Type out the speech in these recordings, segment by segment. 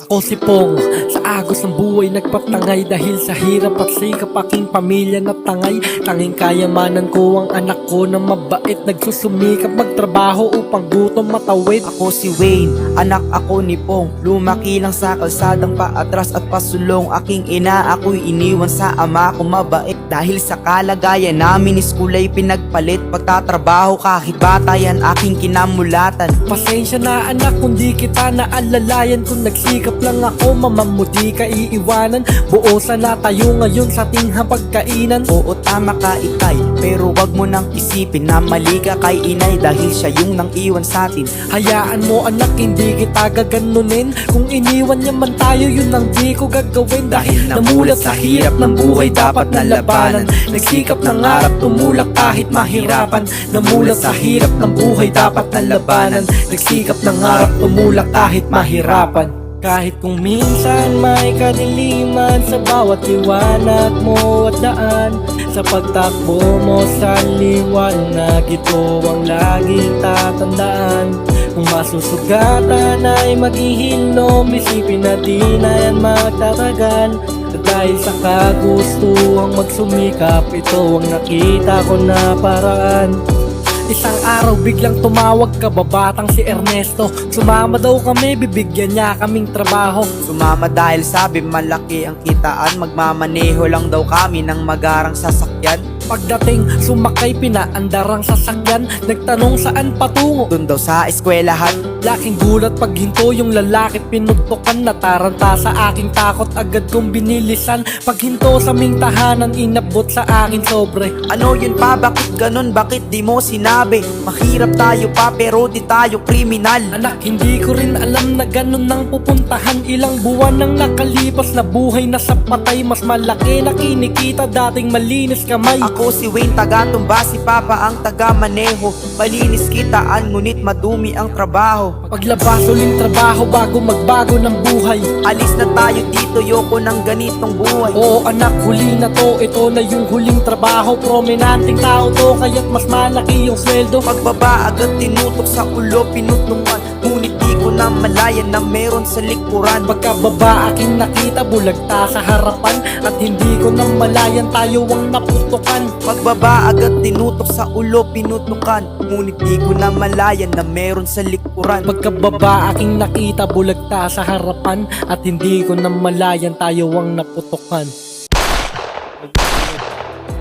Ako si Pong, sa agos ng buhay nagpatangay. Dahil sa hirap at sikap aking pamilya na tangay. Tanging kayamanan ko ang anak ko na mabait. Nagsusumikap magtrabaho upang gutom matawid. Ako si Wayne, anak ako ni Pong. Lumaki lang sa kalsadang paatras at pasulong. Aking ina ako'y iniwan sa ama ko mabait. Dahil sa kalagayan namin school ay pinagpalit. Pagtatrabaho kahit bata yan aking kinamulatan. Pasensya na anak kung di kita naalalayan. Kung nagsikap lang ako mamam mo di ka iiwanan. Buo sana tayo ngayon sa ating hapagkainan. Oo tama ka itay, pero wag mo nang isipin na mali ka kay inay. Dahil siya yung nang iwan sa atin. Hayaan mo anak hindi kita gaganunin. Kung iniwan niya man tayo yun ang di ko gagawin. Dahil namulat sa hirap ng buhay dapat na labanan. Nagsikap ng harap tumulak kahit mahirapan. Namulat sa hirap ng buhay dapat na labanan. Nagsikap ng harap tumulak kahit mahirapan. Kahit kung minsan may kadiliman sa bawat liwanag mo at daan. Sa pagtakbo mo sa liwanag, ito ang laging tatandaan. Kung masusugatan ay maghihilom, isipin na di na yan magtatagal. At dahil sa kagustuhang magsumikap, ito ang nakita ko na paraan. Isang araw biglang tumawag kababatang si Ernesto. Sumama daw kami, bibigyan niya kaming trabaho. Sumama dahil sabi malaki ang kitaan. Magmamaneho lang daw kami ng magarang sasakyan. Pagdating, sumakay pinaandar ang sasakyan. Nagtanong saan patungo, Dun daw sa eskwelahan. laking gulat paghinto yung lalaki pinuntukan. Nataranta sa aking takot, agad kong binilisan. Paghinto sa aming tahanan, inabot sa akin sobre. Ano yun pa? Bakit ganun? Bakit di mo sinabi? Mahirap tayo pa pero di tayo kriminal. Anak, hindi ko rin alam na ganun nang pupuntahan. Ilang buwan nang nakalipas na buhay na sa patay. Mas malaki na kinikita, dating malinis kamay. Ako si Wayne, taga-tumba, si Papa ang taga-maneho. Malinis kitaan, ngunit madumi ang trabaho. Paglabas uling trabaho bago magbago ng buhay. Alis na tayo dito, yoko ng ganitong buhay. Oo anak, huli na to, ito na yung huling trabaho. Prominanteng tao to, kaya't mas malaki yung sweldo. Pagbaba agad tinutok sa ulo, pinutungan. Ngunit di ko na malayan na meron sa likuran. Pagkababa aking nakita, bulagta sa harapan. At hindi ko na malayan, tayo ang naputukan. Pagbaba agad tinutok sa ulo, pinutukan. Ngunit di ko na malayan na meron sa likuran. Pagkababa aking nakita, bulagta sa harapan. At hindi ko na malayan, tayo ang naputukan.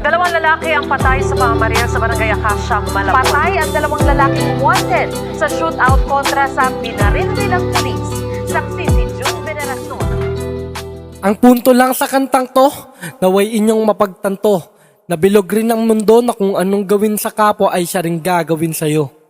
Dalawang lalaki ang patay sa pamamaril sa Barangay Acacia, Malabon. Patay ang dalawang lalaking wanted sa shootout kontra sa binaril nilang pulis. Saksi si June Veneracion. Ang punto lang sa kantang to, naway inyong mapagtanto. Nabilog rin ang mundo na kung anong gawin sa kapwa ay siya ring gagawin sa'yo.